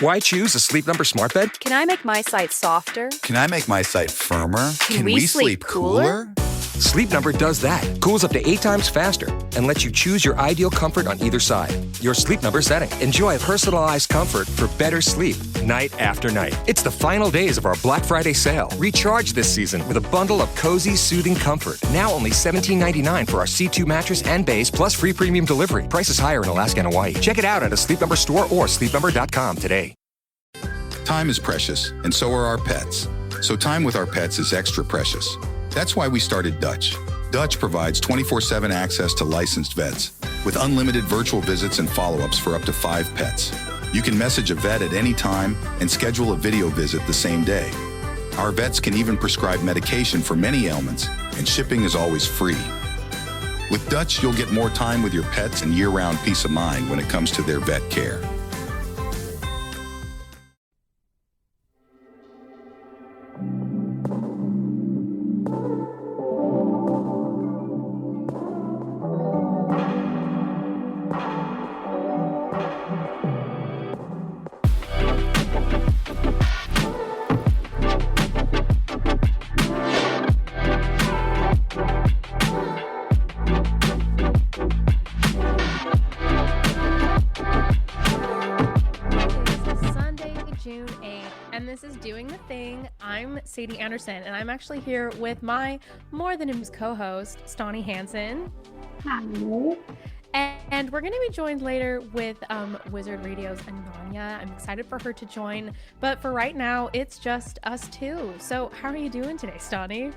Why choose a Sleep Number smart bed? Can I make my site softer? Can I make my site firmer? Can we sleep cooler? Sleep Number does that. Cools up to 8 times faster and lets you choose your ideal comfort on either side. Your Sleep Number setting. Enjoy personalized comfort for better sleep night after night. It's the final days of our Black Friday sale. Recharge this season with a bundle of cozy, soothing comfort. Now only $17.99 for our C2 mattress and base, plus free premium delivery. Prices higher in Alaska and Hawaii. Check it out at a Sleep Number store or sleepnumber.com today. Time is precious, and so are our pets. So time with our pets is extra precious. That's why we started Dutch. Dutch provides 24/7 access to licensed vets with unlimited virtual visits and follow-ups for up to 5 pets. You can message a vet at any time and schedule a video visit the same day. Our vets can even prescribe medication for many ailments, and shipping is always free. With Dutch, you'll get more time with your pets and year-round peace of mind when it comes to their vet care. Sadie and I'm actually here with my More Than News co-host, Stauney Hansen. Hi. And we're going to be joined later with ZARD Radio's Ananya. I'm excited for her to join, but for right now, it's just us two. So how are you doing today, Stauney?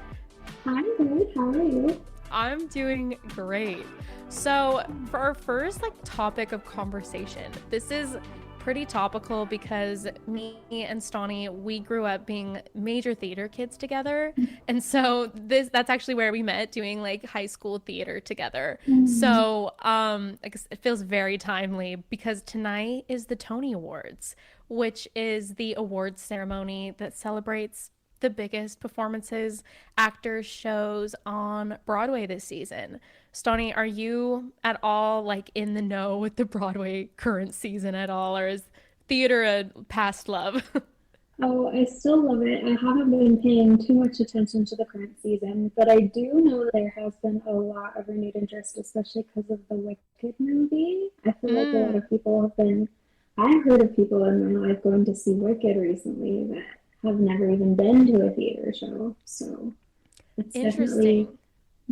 I'm good. How are you? I'm doing great. So for our first topic of conversation, this is pretty topical because me and Stauney, we grew up being major theater kids together, and so that's actually where we met, doing high school theater together. So it feels very timely because tonight is the Tony Awards, which is the awards ceremony that celebrates the biggest performances actors shows on Broadway this season. Stauney, are you at all in the know with the Broadway current season at all, or is theater a past love? Oh, I still love it. I haven't been paying too much attention to the current season, but I do know there has been a lot of renewed interest, especially because of the Wicked movie. I feel like a lot of people have been, I've heard of people in my life going to see Wicked recently that have never even been to a theater show. So it's definitely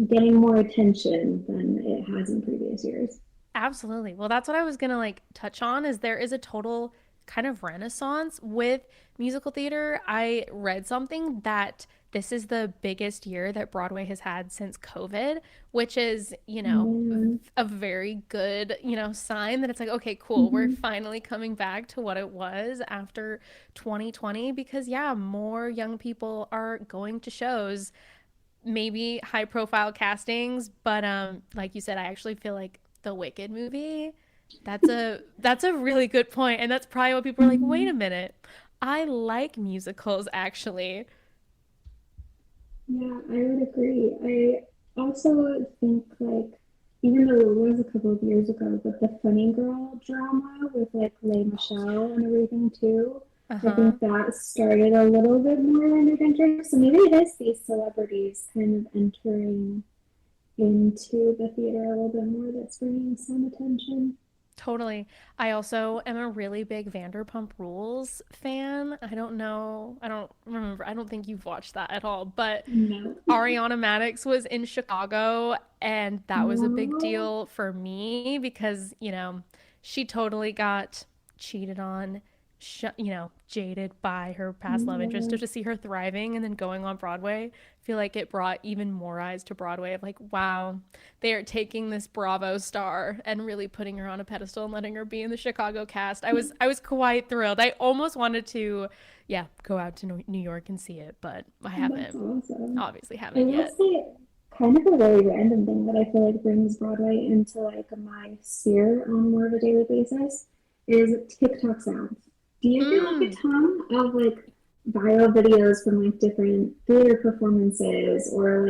getting more attention than it has in previous years. Absolutely. Well, that's what I was gonna touch on, is there is a total kind of renaissance with musical theater. I read something that this is the biggest year that Broadway has had since COVID, which is, a very good, sign that it's okay, cool. We're finally coming back to what it was after 2020, because more young people are going to shows, maybe high profile castings, but like you said, I actually feel like the Wicked movie, that's a really good point, and that's probably what people are wait a minute, I like musicals actually. Yeah, I would agree. I also think even though it was a couple of years ago, but the Funny Girl drama with Lea Michele and everything too, I think that started a little bit more renewed interest. So maybe it is these celebrities kind of entering into the theater a little bit more that's bringing some attention. Totally. I also am a really big Vanderpump Rules fan. I don't remember. I don't think you've watched that at all, but No. Ariana Madix was in Chicago, and that was a big deal for me because, she totally got cheated on, jaded by her past love interest. To see her thriving and then going on Broadway, I feel like it brought even more eyes to Broadway of wow, they are taking this Bravo star and really putting her on a pedestal and letting her be in the Chicago cast. I was quite thrilled. I almost wanted to go out to New York and see it, but I haven't. Awesome. Obviously haven't yet. Kind of a really random thing that I feel brings Broadway into my sphere on more of a daily basis is TikTok sounds. Do you get a ton of viral videos from different theater performances or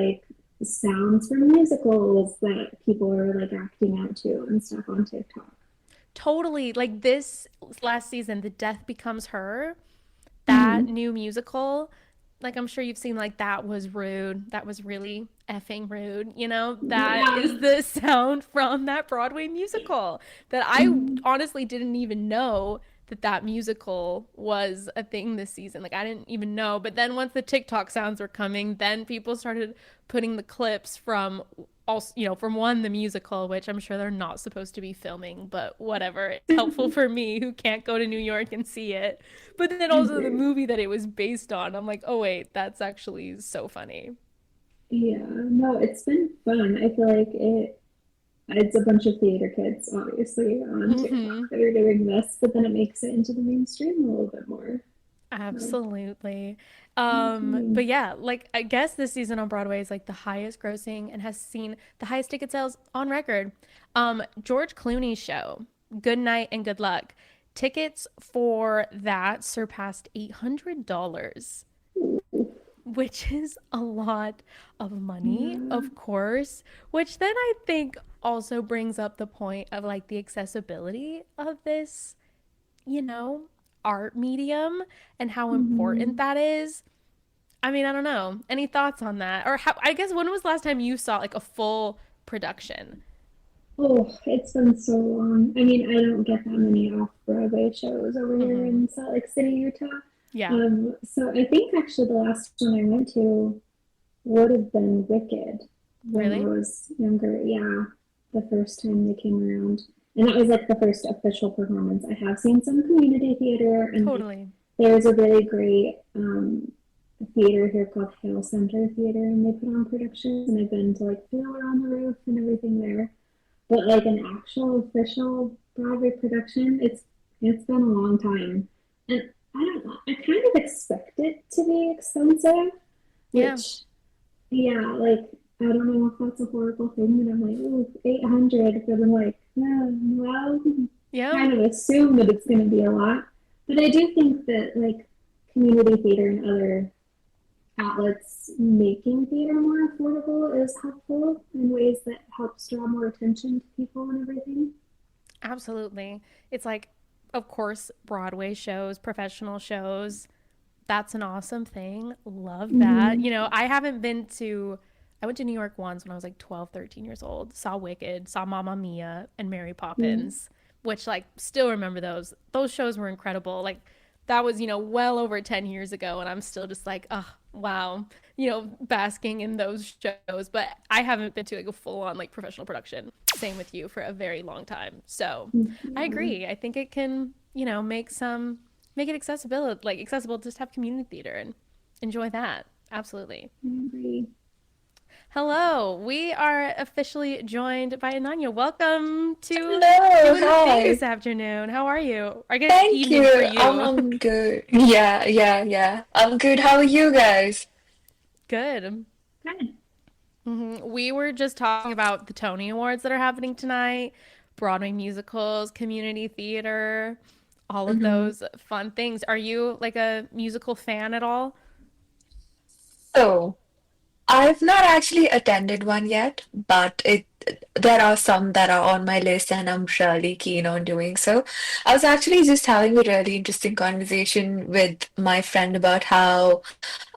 sounds from musicals that people are acting out to and stuff on TikTok? Totally. Like this last season, The Death Becomes Her, that new musical, like I'm sure you've seen, like that was rude. That was really effing rude. You know, that is the sound from that Broadway musical that I honestly didn't even know that musical was a thing this season. Like I didn't even know. But then once the TikTok sounds were coming, then people started putting the clips from also, you know, from one, the musical, which I'm sure they're not supposed to be filming, but whatever. It's helpful for me who can't go to New York and see it. But then also the movie that it was based on. I'm like, oh wait, that's actually so funny. Yeah, no, it's been fun. I feel like it's a bunch of theater kids, obviously, on TikTok that are doing this, but then it makes it into the mainstream a little bit more. Absolutely. But yeah, like I guess this season on Broadway is like the highest grossing and has seen the highest ticket sales on record. George Clooney's show, Good Night and Good Luck. Tickets for that surpassed $800, which is a lot of money, of course, which then I think also brings up the point of like the accessibility of this, you know, art medium and how important that is. I mean, I don't know. Any thoughts on that? Or how, I guess when was the last time you saw like a full production? Oh, it's been so long. I mean, I don't get that many off-Broadway shows over here in Salt Lake City, Utah. Yeah. So I think actually the last one I went to would have been Wicked when Really? I was younger. Yeah, the first time they came around. And that was like the first official performance. I have seen some community theater, and Totally. there's a really great theater here called Hale Center Theater, and they put on productions, and I've been to like Fiddler on the Roof and everything there. But like an actual official Broadway production, it's been a long time. And I don't know, I kind of expect it to be expensive, which, yeah, like, I don't know if that's a horrible thing, but I'm like, oh, 800, but I'm like, well, kind of assume that it's going to be a lot. But I do think that, like, community theater and other outlets making theater more affordable is helpful in ways that helps draw more attention to people and everything. Absolutely. It's like, of course, Broadway shows, professional shows. That's an awesome thing. Love that. You know, I went to New York once when I was like 12, 13 years old, saw Wicked, saw Mamma Mia and Mary Poppins, which like still remember those. Those shows were incredible. Like that was, you know, well over 10 years ago. And I'm still just like, oh, wow, you know, basking in those shows. But I haven't been to like a full on like professional production. Same with you for a very long time. So I agree. I think it can, you know, make it accessible to just have community theater and enjoy that. Absolutely. I agree. Hello, we are officially joined by Ananya. Welcome to Hello, this afternoon. How are you? I guess Thank evening you. for you. I'm good. Yeah. I'm good. How are you guys? Good. Good. We were just talking about the Tony Awards that are happening tonight, Broadway musicals, community theater, all of those fun things. Are you like a musical fan at all? So, I've not actually attended one yet, but there are some that are on my list and I'm really keen on doing so. I was actually just having a really interesting conversation with my friend about how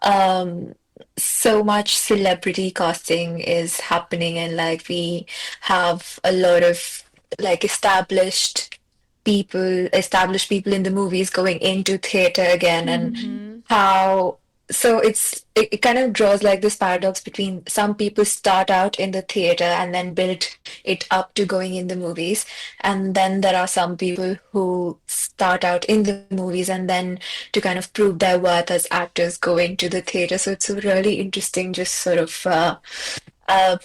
um so much celebrity casting is happening, and like we have a lot of like established people in the movies going into theater again, and how so it kind of draws like this paradox between some people start out in the theater and then build it up to going in the movies, and then there are some people who start out in the movies and then to kind of prove their worth as actors go into the theater. So it's a really interesting just sort of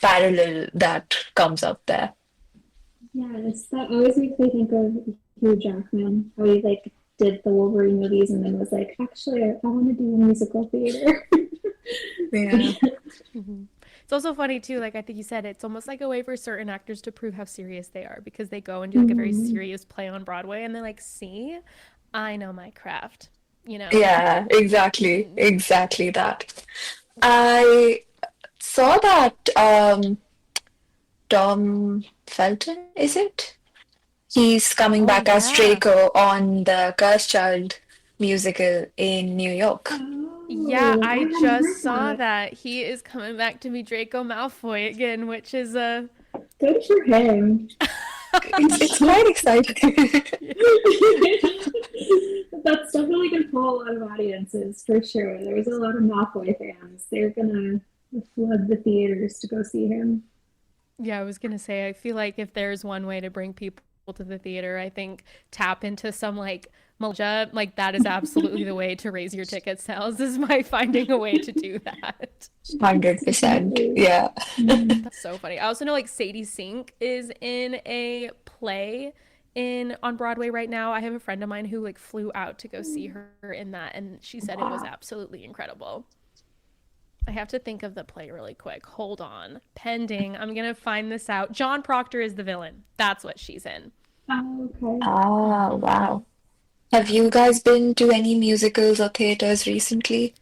parallel that comes up there. Yeah, that always makes me think of Hugh Jackman, how he like did the Wolverine movies and then was like, actually, I want to do musical theater. Yeah. It's also funny too, like I think you said, it's almost like a way for certain actors to prove how serious they are because they go and do like a very serious play on Broadway and they're like, see, I know my craft, you know? Yeah, exactly that. I saw that Tom Felton, is it? He's coming Oh back as yeah. Draco on the Cursed Child musical in New York. Yeah, Oh, I I hadn't just heard saw that. that he is coming back to be Draco Malfoy again, which is a Good for him. It's quite exciting. That's definitely gonna pull a lot of audiences for sure. There's a lot of Malfoy fans. They're gonna flood the theaters to go see him. Yeah, I was gonna say, I feel like if there's one way to bring people to the theater, I think tap into some like Malaysia, like that is absolutely the way to raise your ticket sales, is by finding a way to do that. 100%. Definitely. Yeah. Mhm. That's so funny. I also know like Sadie Sink is in a play in on Broadway right now. I have a friend of mine who like flew out to go see her in that, and she said it was Wow. absolutely incredible. I have to think of the play really quick. Hold on. Pending. I'm gonna find this out. John Proctor is the villain. That's what she's in. Oh, okay. Ah, Hmm. wow. Have you guys been to any musicals or theaters recently?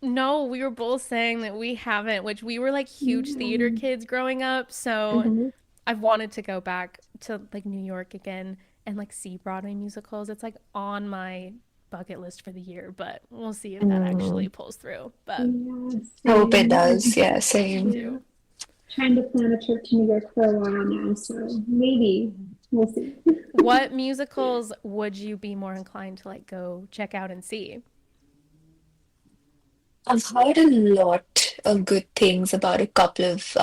No, we were both saying that we haven't, which we were like huge theater Mm, kids growing up. So Hmm. I've wanted to go back to like New York again and like see Broadway musicals. It's like on my bucket list for the year, but we'll see if that actually Mm. pulls through. But yeah, Hope it same. does. Yeah, me same. Yeah. too. Trying to plan a trip to New York for a while now, so maybe we'll see. What musicals would you be more inclined to like go check out and see? I've heard a lot of good things about a couple of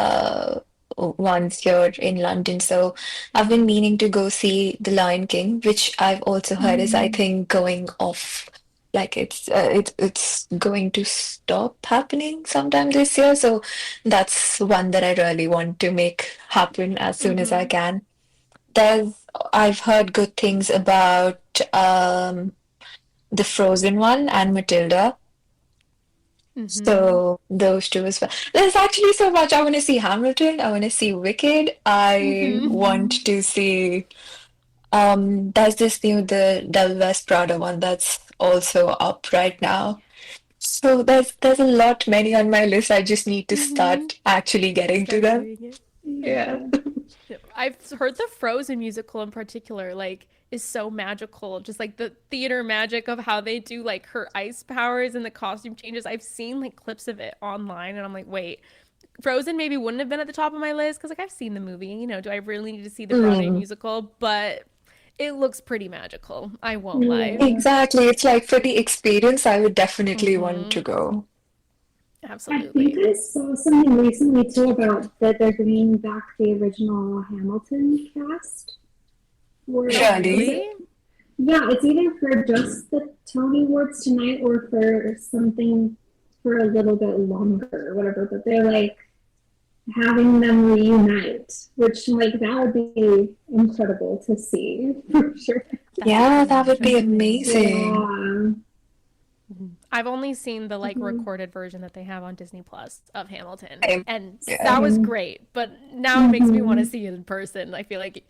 ones here in London. So I've been meaning to go see The Lion King, which I've also heard is, I Mm, think, going off. Like it's going to stop happening sometime this year. So that's one that I really want to make happen as soon as I Mm-hmm. can. There's I've heard good things about the Frozen one and Matilda. Mm-hmm. So those two as well. There's actually so much. I want to see Hamilton. I want to see Wicked. I Mm-hmm. want mm, to see there's this new the Del West Prada one that's also up right now. So there's a lot many on my list. I just need to Mm-hmm. start actually getting to Start them. doing it. Yeah. yeah. I've heard the Frozen musical in particular, like, is so magical. Just like the theater magic of how they do like her ice powers and the costume changes. I've seen like clips of it online, and I'm like, wait, Frozen maybe wouldn't have been at the top of my list because like I've seen the movie. You know, do I really need to see the Broadway Mm, musical? But it looks pretty magical. I won't lie. Yeah. exactly. It's like for the experience, I would definitely want Mm-hmm. to go. I think Absolutely. I saw something recently too about that they're bringing back the original Hamilton cast. Or Oh, is Really? really? it? Yeah, it's either for just the Tony Awards tonight or for something for a little bit longer or whatever. But they're like having them reunite, which like that would be incredible to see for sure. That would Yeah, be that would be amazing. amazing. Yeah. I've only seen the like Mhm. recorded version that they have on Disney Plus of Hamilton, Same. and Yeah. that was Same. great. But now it makes me want to Mhm. see it in person. I feel like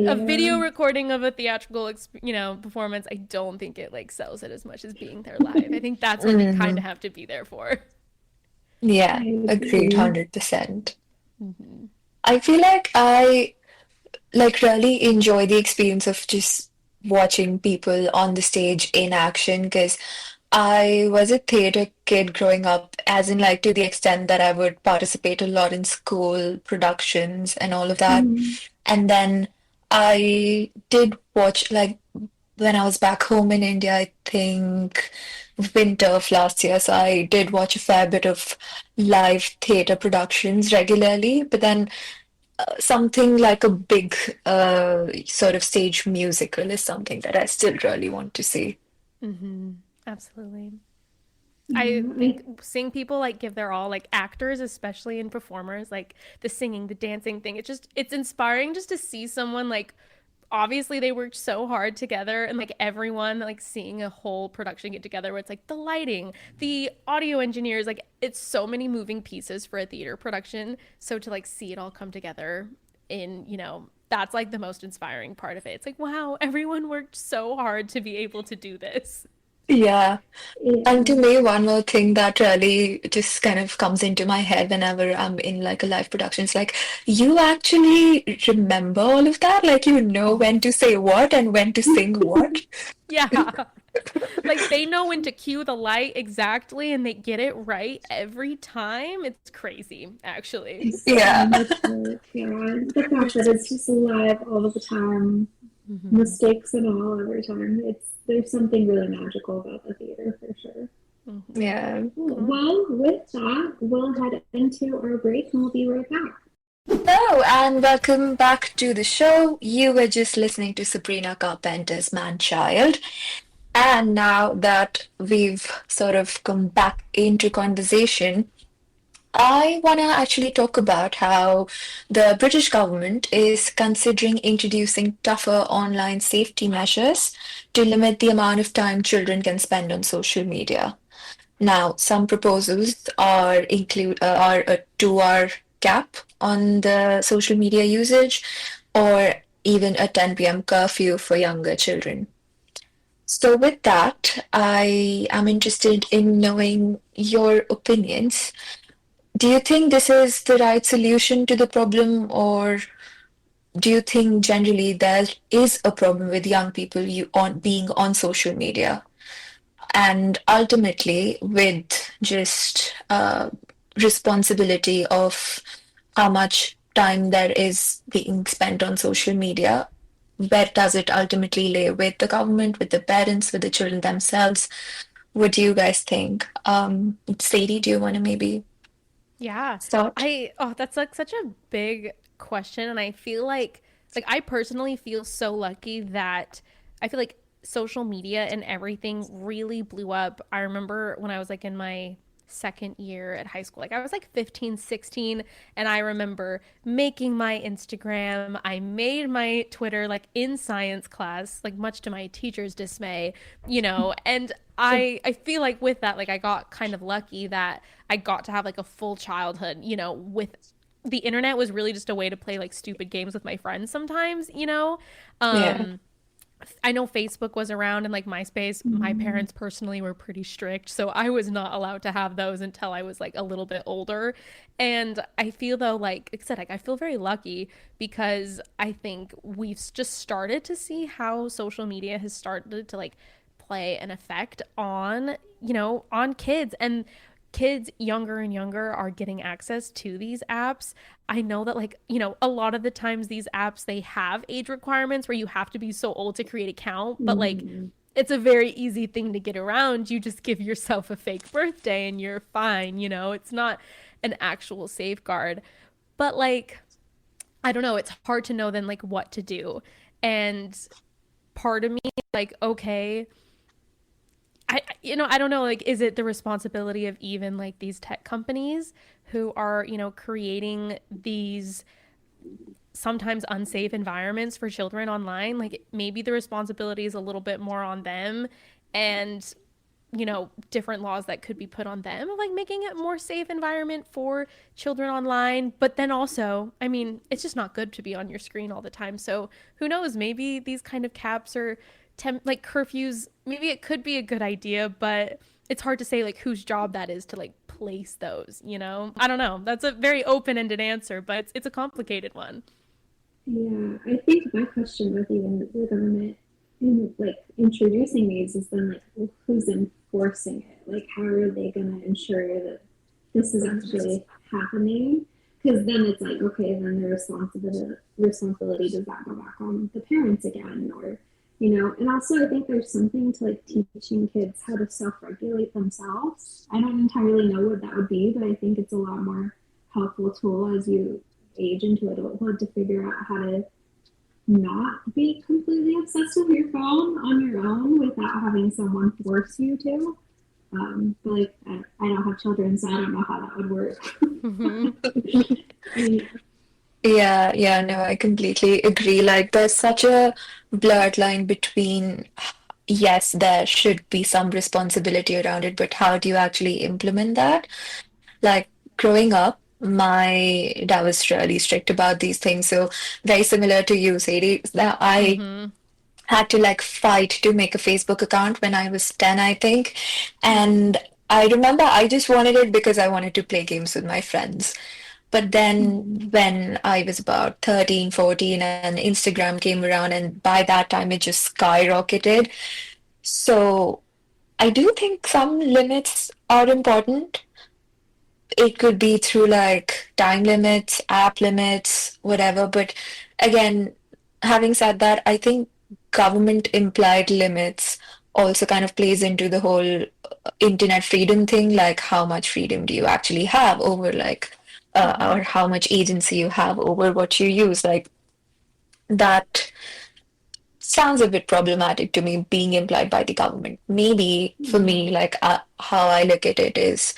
a Yeah. video recording of a theatrical, performance, I don't think it like sells it as much as being there live. I think that's what you kind Hmm. of have to be there for. Yeah, I agreed, agree. 100%. Hmm. I feel like I like really enjoy the experience of just watching people on the stage in action because I was a theater kid growing up, as in like to the extent that I would participate a lot in school productions and all of that. Mhm. And then I did watch like when I was back home in India, I think winter of last year. So I did watch a fair bit of live theater productions regularly. But then something like a big sort of stage musical is something that I still really want to see. Hmm. Absolutely. I Yeah, think seeing people like give their all, like actors, especially in performers, like the singing, the dancing thing, it's inspiring just to see someone like obviously they worked so hard together and like everyone like seeing a whole production get together where it's like the lighting, the audio engineers, like it's so many moving pieces for a theater production. So to like see it all come together in, that's like the most inspiring part of it. It's like, wow, everyone worked so hard to be able to do this. Yeah. And to Yeah. me, one more thing that really just kind of comes into my head whenever I'm in like a live production, it's like you actually remember all of that. Like you know when to say what and when to sing what. Yeah. Like they know when to cue the light exactly and they get it right every time. It's crazy, actually. So Yeah. much work. Yeah. The fact that it's just live all the time, Hmm. mistakes and all every time. There's something really magical about the theater for sure. Hmm. Yeah. Cool. Cool. Well, with that, we'll head into our break and we'll be right back. Hello, and welcome back to the show. You were just listening to Sabrina Carpenter's Man Child. And now that we've sort of come back into conversation, I want to actually talk about how the British government is considering introducing tougher online safety measures to limit the amount of time children can spend on social media. Now, some proposals are a 2 hour cap on the social media usage, or even a 10 p.m. curfew for younger children. So, with that, I am interested in knowing your opinions. Do you think this is the right solution to the problem, or do you think generally there is a problem with young people being on social media? And ultimately with just responsibility of how much time there is being spent on social media, where does it ultimately lay, with the government, with the parents, with the children themselves? What do you guys think? Sadie, do you want to maybe Yeah. start? That's like such a big question. And I feel like I personally feel so lucky that I feel like social media and everything really blew up. I remember when I was like in my second year at high school, like I was like 15, 16, and I remember making my Instagram. I made my Twitter like in science class, like much to my teacher's dismay, and I feel like with that, like I got kind of lucky that I got to have like a full childhood, with the internet was really just a way to play like stupid games with my friends sometimes. Yeah. Um I know Facebook was around and like MySpace. My Mm, parents personally were pretty strict, so I was not allowed to have those until I was like a little bit older. And I feel though, like I said, like I feel very lucky because I think we've just started to see how social media has started to like play an effect on kids, and kids younger and younger are getting access to these apps. I know that a lot of the times these apps they have age requirements where you have to be so old to create an account, but like mm, it's a very easy thing to get around. You just give yourself a fake birthday and you're fine. It's not an actual safeguard. But like I don't know, it's hard to know then like what to do. And part of me like okay, I don't know, like, is it the responsibility of even like these tech companies who are, creating these sometimes unsafe environments for children online? Like, maybe the responsibility is a little bit more on them and, different laws that could be put on them of like making it more safe environment for children online. But then also, I mean, it's just not good to be on your screen all the time. So who knows? Maybe these kind of caps or like curfews, maybe it could be a good idea, but it's hard to say like whose job that is to like place those. I don't know. That's a very open-ended answer, but it's a complicated one. yeah, I think my question with even the government in like introducing these is then like well, who's enforcing it? Like how are they going to ensure that this is actually happening? Because then it's like okay, then the responsibility does that go back on the parents again, or and also I think there's something to like teaching kids how to self-regulate themselves. I don't entirely know what that would be, but I think it's a lot more helpful tool as you age into adulthood to figure out how to not be completely obsessed with your phone on your own without having someone force you to. But like, I don't have children, so I don't know how that would work. Hmm. Yeah. Yeah, yeah, no, I completely agree. Like, there's such a blurred line between, yes, there should be some responsibility around it, but how do you actually implement that? Like, growing up, my dad was really strict about these things. So, very similar to you, Sadie, that I Hmm. had to like fight to make a Facebook account when I was 10, I think. And I remember I just wanted it because I wanted to play games with my friends. But then Mhm. when I was about 13, 14, and Instagram came around, and by that time it just skyrocketed. So I do think some limits are important. It could be through like time limits, app limits, whatever. But again, having said that, I think government implied limits also kind of plays into the whole internet freedom thing, like how much freedom do you actually have over like Mm-hmm. or how much agency you have over what you use. Like that sounds a bit problematic to me being implied by the government. Maybe for Yeah. me, like how I look at it is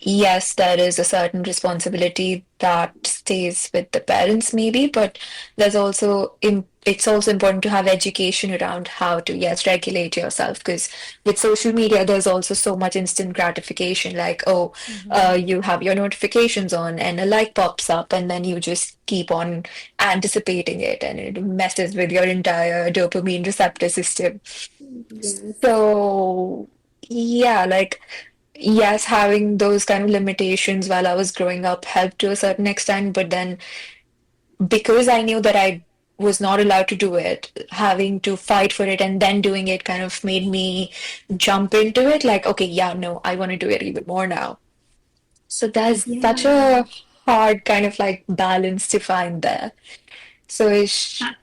yes, there is a certain responsibility that stays with the parents, maybe, but there's also it's also important to have education around how to, yes, regulate yourself. Because with social media, there's also so much instant gratification, like, oh, Mm-hmm. you have your notifications on and a like pops up, and then you just keep on anticipating it, and it messes with your entire dopamine receptor system. Yes. So, yeah, like, yes, having those kind of limitations while I was growing up helped to a certain extent, but then because I knew that I was not allowed to do it, having to fight for it and then doing it kind of made me jump into it. Like, okay, yeah, no, I want to do it even more now. So there's such Yeah. a hard kind of like balance to find there. So it's, That's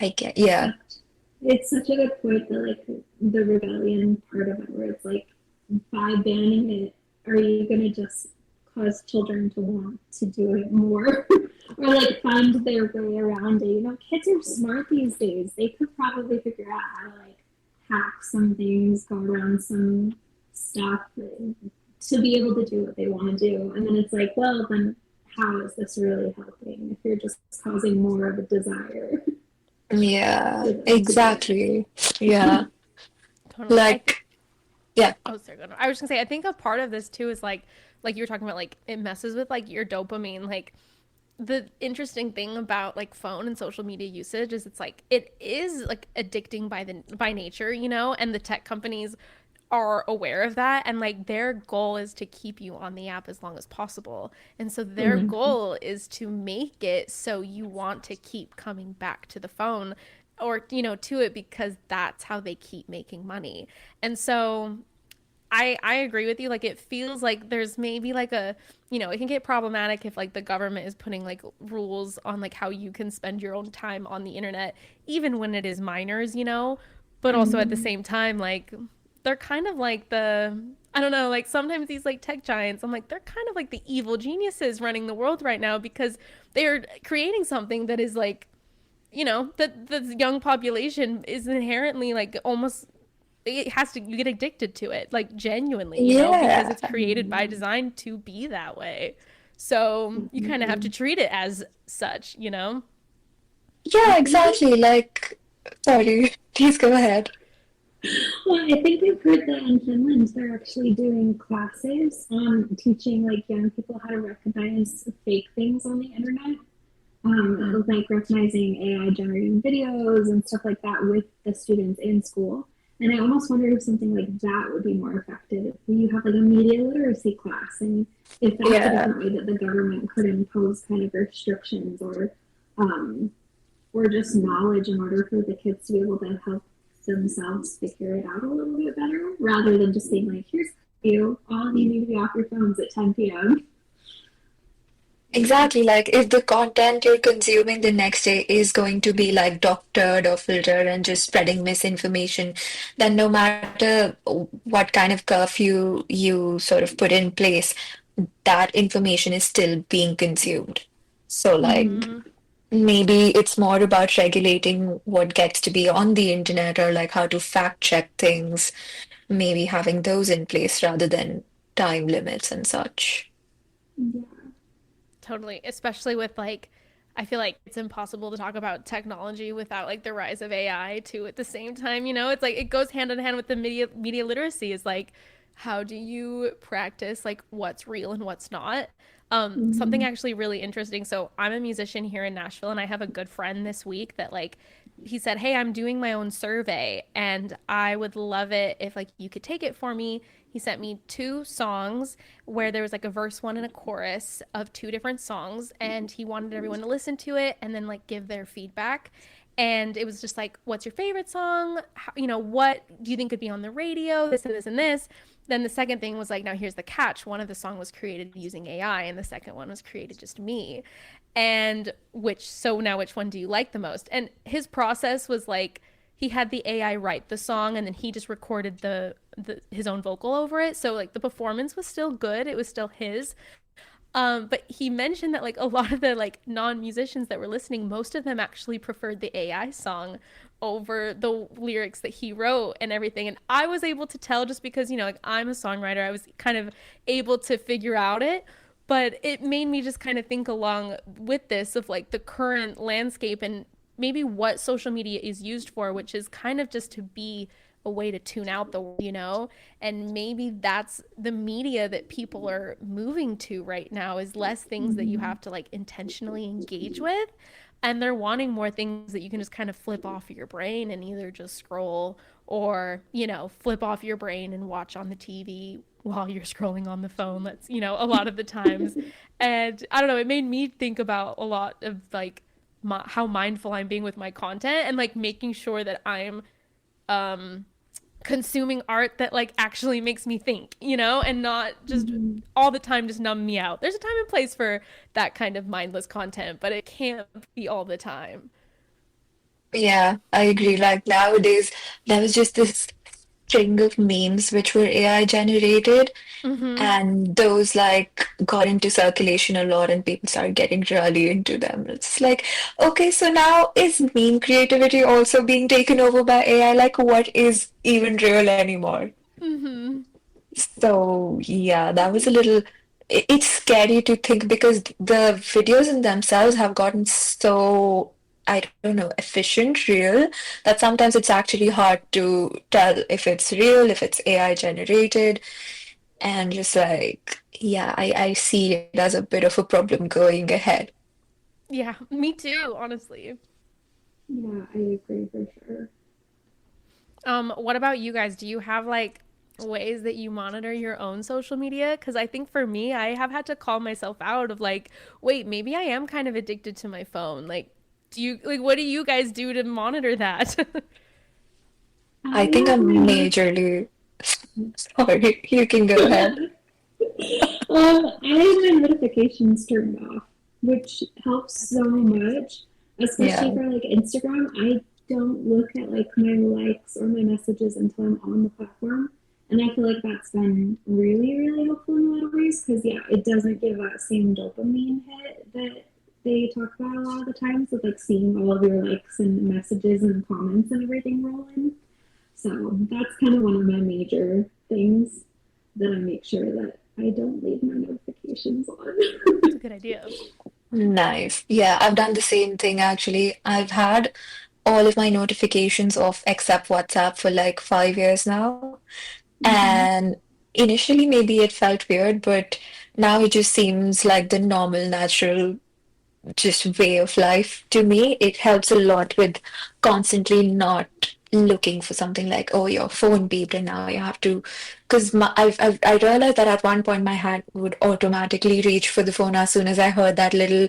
I get, yeah, such it's such a good point that like the rebellion part of it where it's like by banning it, are you gonna just cause children to want to do it more? Or like find their way around it? You know, kids are smart these days. They could probably figure out how to like hack some things, go around some stuff to be able to do what they want to do. And then it's like, well, then how is this really helping if you're just causing more of a desire yeah, for them to do exactly. Yeah, Totally. I think. like, yeah, Oh, sorry. Go on. I was gonna say. I think a part of this too is like you were talking about, like it messes with like your dopamine. Like the interesting thing about like phone and social media usage is it's like it is like addicting by nature, you know, and the tech companies are aware of that, and like their goal is to keep you on the app as long as possible, and so their mhm, goal is to make it so you want to keep coming back to the phone or you know to it because that's how they keep making money. And so I agree with you. Like it feels like there's maybe like a, you know, it can get problematic if like the government is putting like rules on like how you can spend your own time on the internet, even when it is minors, you know. But also at the mhm. same time, like they're kind of like the, I don't know, like sometimes these like tech giants, I'm like they're kind of like the evil geniuses running the world right now because they're creating something that is like, you know, that the young population is inherently like almost it has to, you get addicted to it like genuinely, you know, because Yeah, it's created by design to be that way. So you kind of have to it. treat it as such, you know. yeah, I think exactly. Like, sorry, please go ahead. well, I think I've heard that in Finland they're actually doing classes on teaching like young people how to recognize fake things on the internet. Like recognizing AI generated videos and stuff like that with the students in school. And I almost wonder if something like that would be more effective. If you have like a media literacy class, and if that's a Yeah, different way that the government could impose kind of restrictions um, or just knowledge in order for the kids to be able to help themselves figure it out a little bit better, rather than just being like, "Here's you, all you need to be off your phones at 10 p.m." exactly. Like, if the content you're consuming the next day is going to be like doctored or filtered and just spreading misinformation, then no matter what kind of curfew you sort of put in place, that information is still being consumed. So, like, Mm-hmm. maybe it's more about regulating what gets to be on the internet or like how to fact check things, maybe having those in place rather than time limits and such. Yeah. Totally, especially with like I feel like it's impossible to talk about technology without like the rise of AI too at the same time, you know? It's like it goes hand in hand with the media literacy is like how do you practice like what's real and what's not? Something Mm-hmm. actually really interesting. So I'm a musician here in Nashville and I have a good friend this week that like he said, "Hey, I'm doing my own survey and I would love it if like you could take it for me." He sent me two songs where there was like a verse one and a chorus of two different songs, and he wanted everyone to listen to it and then like give their feedback. And it was just like, what's your favorite song? How, what do you think could be on the radio? This and this and this. Then the second thing was like, now here's the catch. One of the songs was created using AI, and the second one was created just me. And which one do you like the most? And his process was like, he had the AI write the song, and then he just recorded his own vocal over it. So like the performance was still good. It was still his. But he mentioned that like a lot of the like non-musicians that were listening, most of them actually preferred the AI song over the lyrics that he wrote and everything. And I was able to tell just because, like I'm a songwriter, I was kind of able to figure out it. But it made me just kind of think along with this of like the current landscape and maybe what social media is used for, which is kind of just to be a way to tune out the world, and maybe that's the media that people are moving to right now, is less things that you have to like intentionally engage with, and they're wanting more things that you can just kind of flip off your brain and either just scroll or flip off your brain and watch on the TV while you're scrolling on the phone. That's a lot of the times. And I don't know, it made me think about a lot of like how mindful I'm being with my content, and like making sure that I'm consuming art that like actually makes me think, and not just all the time just numb me out. There's a time and place for that kind of mindless content, but it can't be all the time. Yeah, I agree. Like nowadays, there was just this string of memes which were AI generated, and those like got into circulation a lot, and people started getting really into them. It's like, okay, so now is meme creativity also being taken over by AI? Like, what is even real anymore? So yeah, that was a little. It's scary to think because the videos in themselves have gotten so, I don't know, efficient, real, that sometimes it's actually hard to tell if it's real, if it's AI generated, and just like, yeah, I see it as a bit of a problem going ahead. Yeah, me too, honestly. Yeah, I agree for sure. What about you guys? Do you have like ways that you monitor your own social media? Because I think for me, I have had to call myself out of like, wait, maybe I am kind of addicted to my phone. Like, what do you guys do to monitor that? I think I'm majorly sorry, you can go ahead. I have my notifications turned off, which helps so much, especially Yeah. for like Instagram. I don't look at like my likes or my messages until I'm on the platform. And I feel like that's been really, really helpful in a lot of ways because, yeah, it doesn't give that same dopamine hit that they talk about a lot of the times with like seeing all of your likes and messages and comments and everything roll in. So that's kind of one of my major things that I make sure that I don't leave my notifications on. That's a good idea. Nice. Yeah, I've done the same thing actually. I've had all of my notifications off except WhatsApp for like 5 years now. And initially, maybe it felt weird, but now it just seems like the normal, natural, just way of life to me. It helps a lot with constantly not looking for something like, oh, your phone beeped and now you have to. Because I realized that at one point my hand would automatically reach for the phone as soon as I heard that little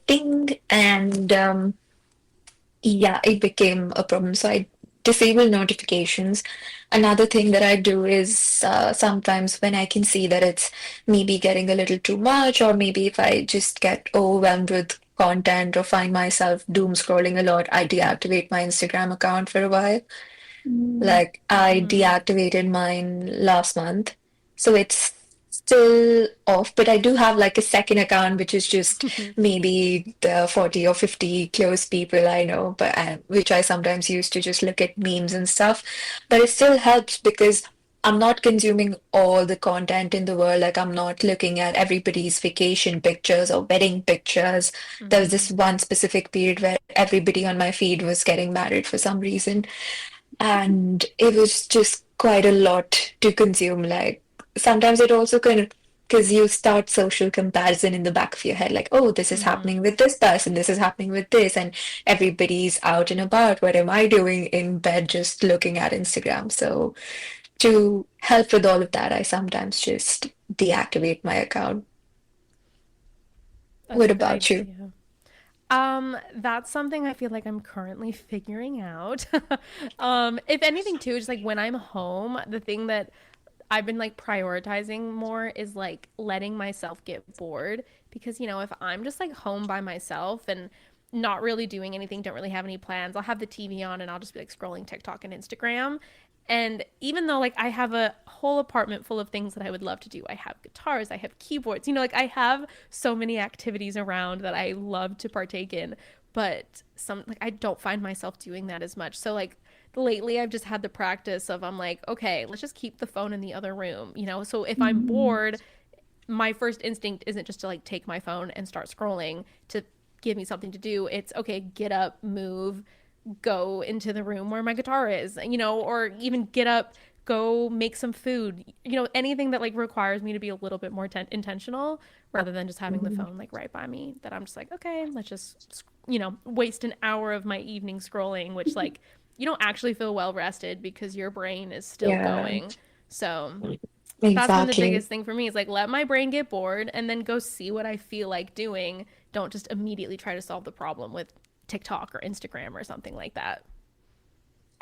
ting, and yeah, it became a problem. So I disable notifications. Another thing that I do is sometimes when I can see that it's maybe getting a little too much, or maybe if I just get overwhelmed with content or find myself doom scrolling a lot, I deactivate my Instagram account for a while. Like I deactivated mine last month, so it's still off, but I do have like a second account, which is just maybe the 40 or 50 close people I know, but which I sometimes use to just look at memes and stuff. But it still helps because I'm not consuming all the content in the world. Like I'm not looking at everybody's vacation pictures or wedding pictures. There was this one specific period where everybody on my feed was getting married for some reason. And it was just quite a lot to consume. Like sometimes it also can because you start social comparison in the back of your head, like, oh, this is happening with this person, this is happening with this, and everybody's out and about. What am I doing in bed just looking at Instagram? So to help with all of that, I sometimes just deactivate my account. That's What a good about you? idea. That's something I feel like I'm currently figuring out. If anything too, just like when I'm home, the thing that I've been like prioritizing more is like letting myself get bored because if I'm just like home by myself and not really doing anything, don't really have any plans, I'll have the TV on and I'll just be like scrolling TikTok and Instagram. And even though like I have a whole apartment full of things that I would love to do, I have guitars, I have keyboards, like I have so many activities around that I love to partake in, but some like I don't find myself doing that as much. So like lately I've just had the practice of I'm like, okay, let's just keep the phone in the other room, So if I'm bored, my first instinct isn't just to like take my phone and start scrolling to give me something to do. It's okay, get up, move, go into the room where my guitar is, or even get up, go make some food, anything that like requires me to be a little bit more intentional rather than just having the phone like right by me, that I'm just like, okay, let's just, waste an hour of my evening scrolling, which like you don't actually feel well rested because your brain is still Yeah, going. So that's been the exactly. biggest thing for me is like let my brain get bored and then go see what I feel like doing. Don't just immediately try to solve the problem with TikTok or Instagram or something like that.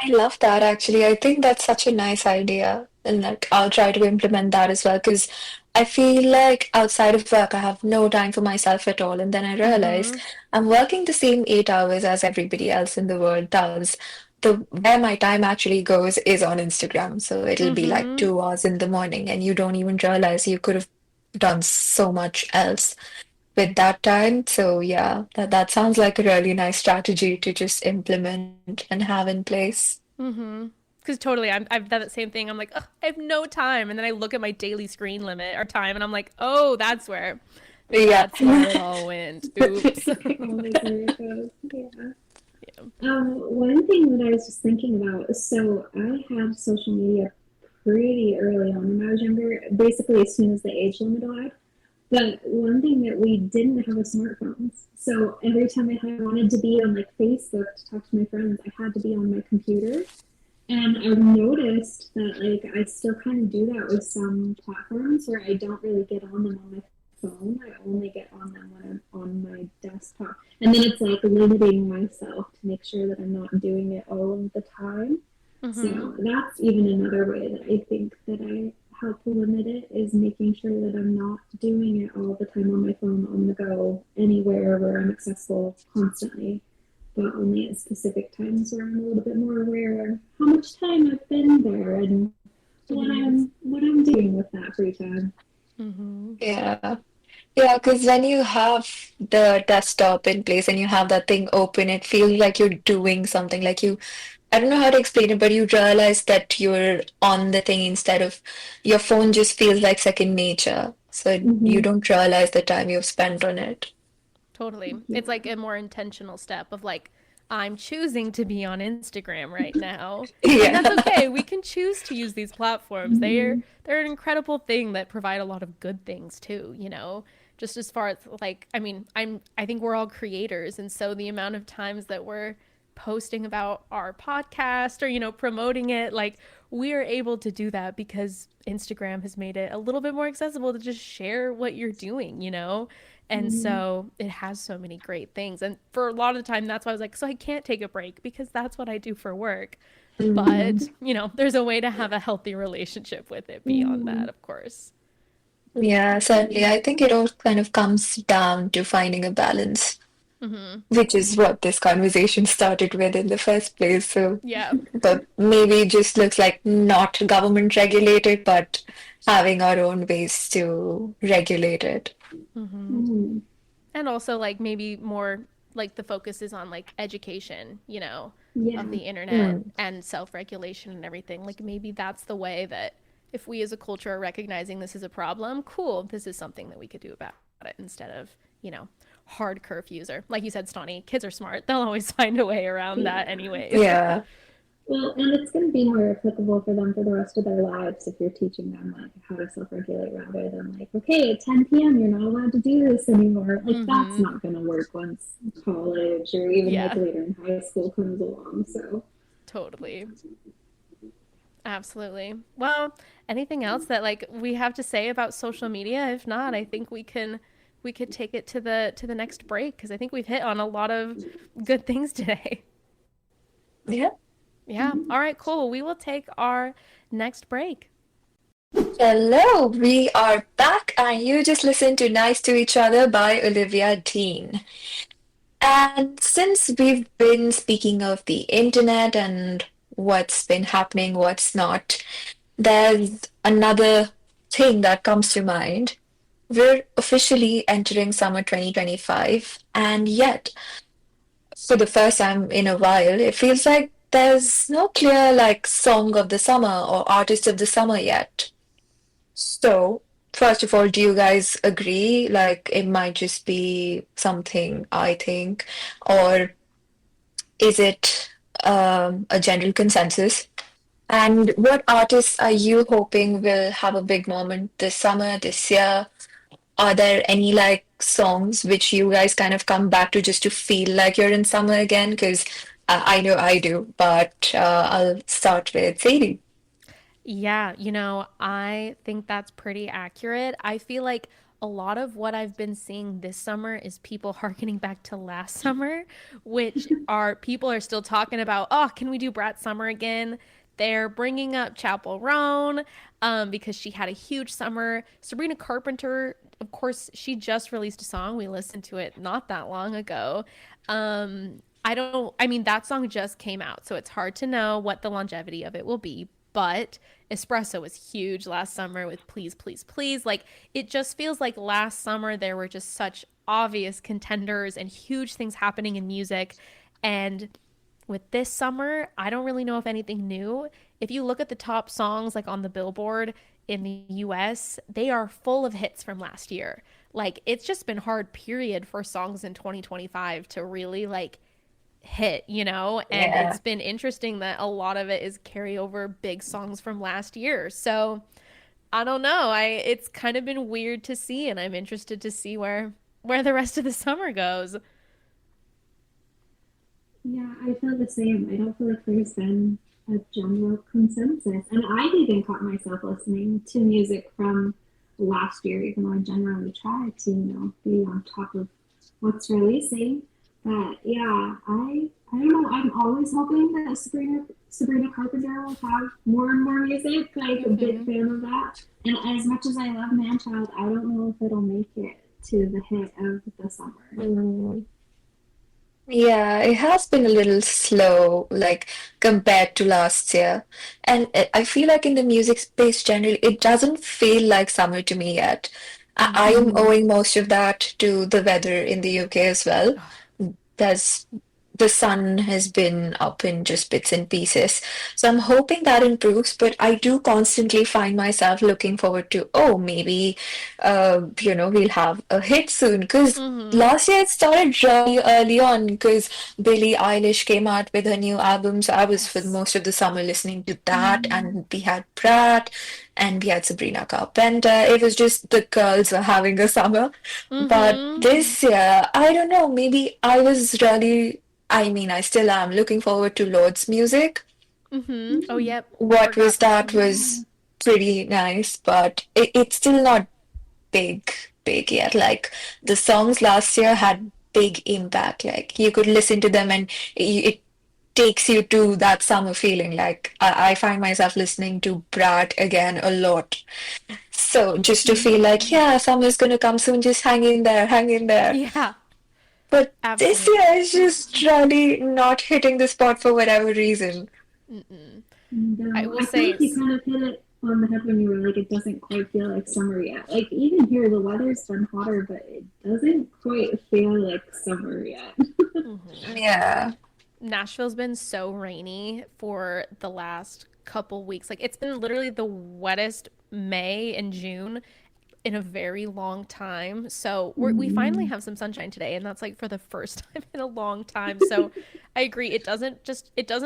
I love that actually. I think that's such a nice idea. And like I'll try to implement that as well because I feel like outside of work I have no time for myself at all. And then I realize Mm-hmm. I'm working the same 8 hours as everybody else in the world does. The where my time actually goes is on Instagram. So it'll be like Mm-hmm. 2 hours in the morning and you don't even realize you could have done so much else with that time. So yeah, that sounds like a really nice strategy to just implement and have in place. Mm-hmm. Because totally, I've done that same thing. I'm like, ugh, I have no time, and then I look at my daily screen limit or time, and I'm like, oh, Yeah. that's where it all went. Oops. Always where it goes. Yeah. Yeah. One thing that I was just thinking about, so I had social media pretty early on when I was younger, basically as soon as the age limit allowed. But one thing that we didn't have was smartphones. So every time wanted to be on like Facebook to talk to my friends, I had to be on my computer. And I've noticed that like I still kind of do that with some platforms where I don't really get on them on my phone. I only get on them when I'm on my desktop. And then it's like limiting myself to make sure that I'm not doing it all of the time. Mm-hmm. So that's even another way that I think that I help limit it is making sure that I'm not doing it all the time on my phone, on the go, anywhere where I'm accessible constantly, but only at specific times where I'm a little bit more aware of how much time I've been there and what I'm doing with that free time. Mm-hmm. Yeah. Yeah, because when you have the desktop in place and you have that thing open, it feels like you're doing something. Like I don't know how to explain it, but you realize that you're on the thing instead of your phone just feels like second nature. So you Mm-hmm. don't realize the time you've spent on it. Totally. It's Yeah. like a more intentional step of like, I'm choosing to be on Instagram right now. And that's Yeah. okay. We can choose to use these platforms. Mm-hmm. They're an incredible thing that provide a lot of good things too, Just as far as like, I mean, I think we're all creators, and so the amount of times that we're posting about our podcast or promoting it, like we are able to do that because Instagram has made it a little bit more accessible to just share what you're doing. And Mm-hmm. so it has so many great things. And for a lot of the time, that's why I was like, so I can't take a break because that's what I do for work. Mhm. But there's a way to have a healthy relationship with it beyond Mm-hmm. that, of course. Yeah, certainly. I think it all kind of comes down to finding a balance, Mm-hmm. which is what this conversation started with in the first place. So, Yeah. but maybe it just looks like not government regulated, but having our own ways to regulate it. Mm-hmm. Mm-hmm. And also, like, maybe more like the focus is on like education, of the Yeah. internet Mm. and self-regulation and everything. Like, maybe that's the way that if we as a culture are recognizing this is a problem, cool, this is something that we could do about it instead of, hard curfews, or like you said, Stauney, kids are smart. They'll always find a way around that Yeah. anyways. Yeah. Well, and it's going to be more applicable for them for the rest of their lives if you're teaching them like how to self-regulate rather than like, okay, at 10 p.m. you're not allowed to do this anymore. Like that's not going to work once college or even like later in high school comes along. So totally. Absolutely. Well, anything else that like we have to say about social media? If not, I think we could take it to the next break because I think we've hit on a lot of good things today. Yeah. Yeah. All right, cool. We will take our next break. Hello, we are back, and you just listened to Nice to Each Other by Olivia Dean. And since we've been speaking of the internet and what's been happening, what's not, there's another thing that comes to mind. We're officially entering summer 2025, and yet, for the first time in a while, it feels like there's no clear like song of the summer or artist of the summer yet. So, first of all, do you guys agree? Like, it might just be something I think, or is it a general consensus? And what artists are you hoping will have a big moment this summer, this year? Are there any like songs which you guys kind of come back to just to feel like you're in summer again? Because I know I do, but I'll start with Sadie. Yeah, I think that's pretty accurate. I feel like a lot of what I've been seeing this summer is people harkening back to last summer, which are people are still talking about, oh, can we do Brat Summer again? They're bringing up Chapel Roan because she had a huge summer. Sabrina Carpenter, of course, she just released a song. We listened to it not that long ago. I mean, that song just came out, so it's hard to know what the longevity of it will be. But Espresso was huge last summer with Please, Please, Please. Like, it just feels like last summer there were just such obvious contenders and huge things happening in music. And with this summer, I don't really know if anything new. If you look at the top songs like on the Billboard in the US, they are full of hits from last year. Like, it's just been hard period for songs in 2025 to really like hit, and Yeah. it's been interesting that a lot of it is carryover big songs from last year. So I don't know. It's kind of been weird to see, and I'm interested to see where the rest of the summer goes. yeah, I feel the same. I don't feel like there's been a general consensus. And I've even caught myself listening to music from last year, even though I generally try to, be on top of what's releasing. But yeah, I don't know. I'm always hoping that Sabrina Carpenter will have more and more music. Like a big fan of that. And as much as I love Manchild, I don't know if it'll make it to the hit of the summer. Mm. Yeah, it has been a little slow, like compared to last year. And I feel like in the music space generally, it doesn't feel like summer to me yet. I am Mm-hmm. owing most of that to the weather in the UK as well. There's the sun has been up in just bits and pieces. So I'm hoping that improves, but I do constantly find myself looking forward to, oh, maybe, we'll have a hit soon. Because Mm-hmm. last year it started really early on because Billie Eilish came out with her new album. So I was for Yes. most of the summer listening to that, and we had Brat, and we had Sabrina Carpenter. It was just the girls were having a summer. But Mm-hmm. this year, I don't know, maybe I was really, I mean, I still am looking forward to Lord's music. Mm-hmm. Oh, yep. What was Forgot about that him. was pretty nice, but it's still not big, big yet. Like the songs last year had big impact. Like you could listen to them and it takes you to that summer feeling. Like I find myself listening to Brat again a lot. So just to feel like, yeah, summer's gonna come soon, just hang in there, hang in there. Yeah, But this absolutely. year is just really not hitting the spot for whatever reason. Mm-mm. I No, will I feel say, like you kind of hit it on the head when you were like, it doesn't quite feel like summer yet. Like even here, the weather's been hotter, but it doesn't quite feel like summer yet. mhm. Yeah. Nashville's been so rainy for the last couple weeks. Like it's been literally the wettest May and June in a very long time. So we finally have some sunshine today, and that's like for the first time in a long time. So I agree. It doesn't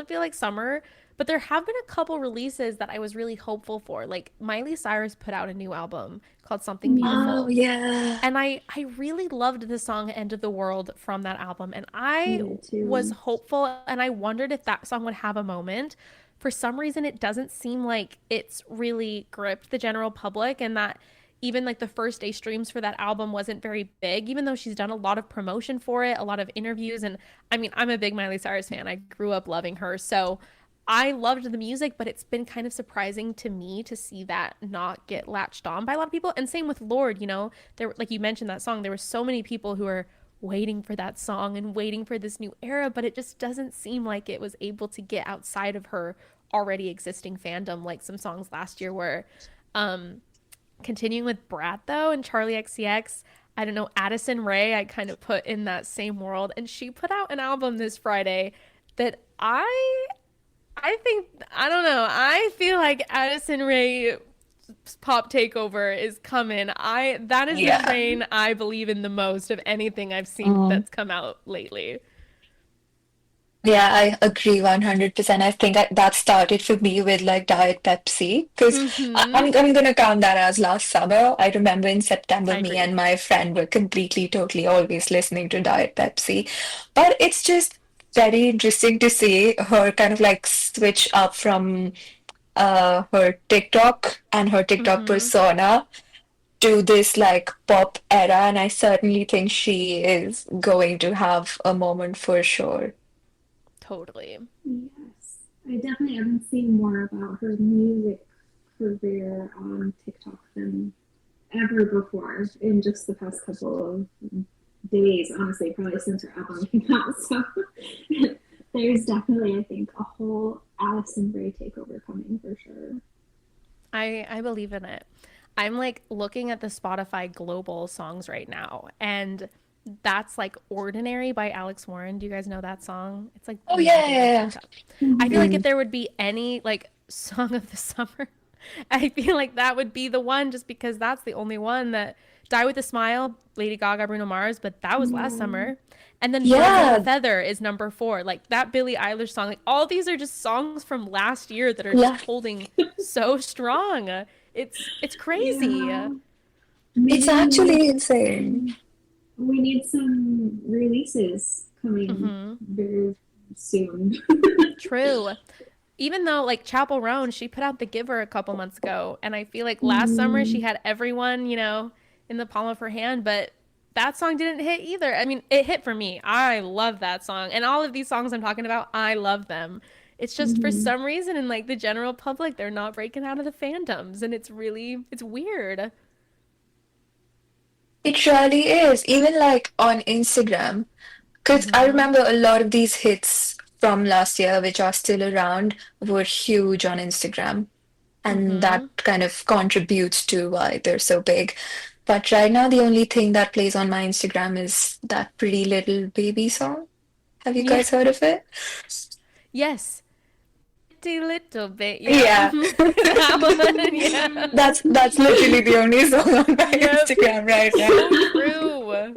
feel like summer, but there have been a couple releases that I was really hopeful for. Like Miley Cyrus put out a new album called Something Oh, Beautiful. yeah. And I really loved the song End of the World from that album. And I Me was too. hopeful and I wondered if that song would have a moment. For some reason, it doesn't seem like it's really gripped the general public, and that even like the first day streams for that album wasn't very big, even though she's done a lot of promotion for it, a lot of interviews. And I mean, I'm a big Miley Cyrus fan. I grew up loving her. So I loved the music, but it's been kind of surprising to me to see that not get latched on by a lot of people. And same with Lord, you know, there, like you mentioned that song, there were so many people who are waiting for that song and waiting for this new era, but it just doesn't seem like it was able to get outside of her already existing fandom, like some songs last year were. Continuing with Brat though and Charlie XCX, I don't know, Addison Rae I kind of put in that same world, and she put out an album this Friday that I think, I don't know, I feel like Addison Rae pop takeover is coming. I That is the Yeah. train I believe in the most of anything I've seen Mm. that's come out lately. Yeah, I agree 100%. I think that started for me with like Diet Pepsi because Mm-hmm. I'm gonna count that as last summer. I remember in September, I me agree. and my friend were completely, totally always listening to Diet Pepsi. But it's just very interesting to see her kind of like switch up from her TikTok and her TikTok Mm-hmm. persona to this like pop era, and I certainly think she is going to have a moment for sure. Totally. Yes. I definitely haven't seen more about her music career on TikTok than ever before in just the past couple of days, honestly, probably since her album came out. So there's definitely, I think, a whole Addison Rae takeover coming for sure. I believe in it. I'm like looking at the Spotify global songs right now, and that's like Ordinary by Alex Warren. Do you guys know that song? It's like Oh really yeah, big on yeah, TikTok. I feel like Mm-hmm. if yeah. there would be any like song of the summer, I feel like that would be the one, just because that's the only one that Die with a Smile, Lady Gaga, Bruno Mars, but that was last Yeah. summer. And then Birds of a Yeah, Feather is number 4. Like that Billie Eilish song. Like all these are just songs from last year that are just yeah. holding so strong. It's crazy. Yeah. It's Maybe actually insane. we need some releases coming Hmm. very soon. True. Even though like Chapel Roan, she put out The Giver a couple months ago, and I feel like last summer she Mm, had everyone, you know, in the palm of her hand, but that song didn't hit either. I mean, it hit for me. I love that song. And all of these songs I'm talking about, I love them. It's just for mhm. some reason in like the general public, they're not breaking out of the fandoms, and it's weird. It really is. Even like on Instagram, because I Hmm. remember a lot of these hits from last year, which are still around, were huge on Instagram. And that Hmm. kind of contributes to why they're so big. But right now, the only thing that plays on my Instagram is that Pretty Little Baby song. Have you Yeah. guys heard of it? Yes. A little bit. Yeah. Yeah. Hmm. That one. Yeah. That's literally the only song on my Yep. Instagram right now. So true.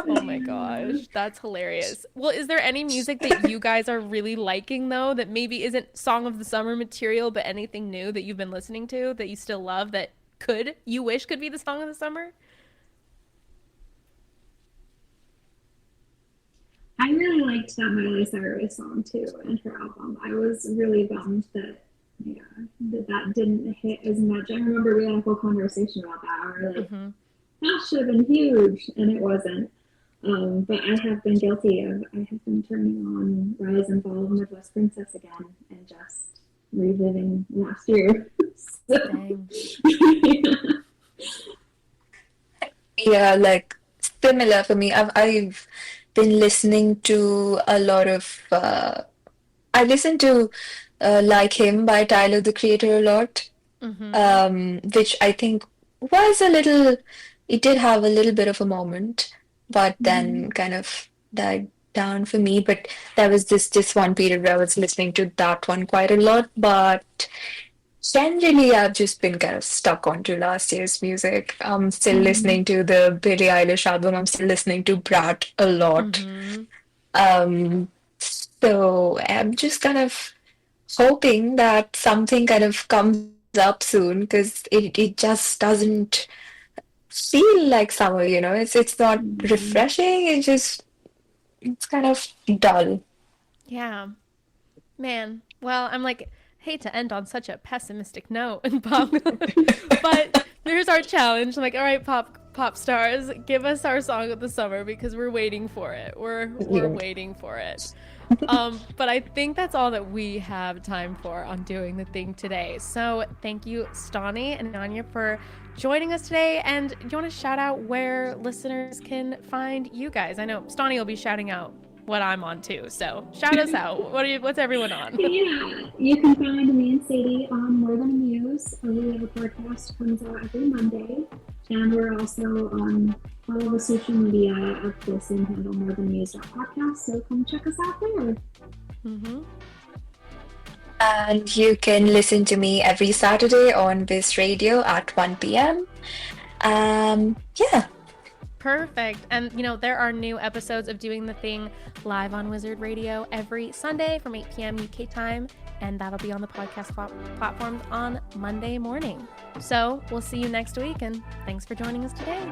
Oh my gosh, that's hilarious. Well, is there any music that you guys are really liking though that maybe isn't song of the summer material, but anything new that you've been listening to that you still love that you wish could be the song of the summer? I really liked that Miley Cyrus song too and her album. I was really bummed that yeah that didn't hit as much. I remember we had a whole conversation about that. We were like, Hmm. that should have been huge, and it wasn't. But I have been guilty of I have been turning on Rise and Fall of Midwest Princess again and just reliving last year. So, Dang. yeah. Yeah, like similar for me. I've been listening to a lot of I listen to Like Him by Tyler the Creator a lot. Hmm. Which I think was a little, it did have a little bit of a moment, but then kind of died down for me. But there was this one period where I was listening to that one quite a lot. But Generally, I've just been kind of stuck onto last year's music. I'm still Mm-hmm. listening to the Billie Eilish album. I'm still listening to Brat a lot. Mm-hmm. So I'm just kind of hoping that something kind of comes up soon because it just doesn't feel like summer, It's not Mm-hmm. refreshing. It's kind of dull. Yeah. Man, well, I'm like, hate to end on such a pessimistic note and pop, but here's our challenge. I'm like, all right, pop stars, give us our song of the summer because we're waiting for it. We're Yeah. waiting for it. But I think that's all that we have time for on doing the thing today. So thank you, Stauney and Ananya, for joining us today. And do you want to shout out where listeners can find you guys? I know Stauney will be shouting out what I'm on too. So shout us out. What's everyone on? Yeah, you can find me and Sadie on More Than a Muse. We have a podcast comes out every Monday, and we're also on all of the social media at the same handle, More Than Muse podcast. So come check us out there. Mm-hmm. And you can listen to me every Saturday on Biz Radio at 1 p.m. Yeah. Perfect. And, there are new episodes of Doing the Thing live on Wizard Radio every Sunday from 8 p.m. UK time. And that'll be on the podcast platforms on Monday morning. So we'll see you next week. And thanks for joining us today.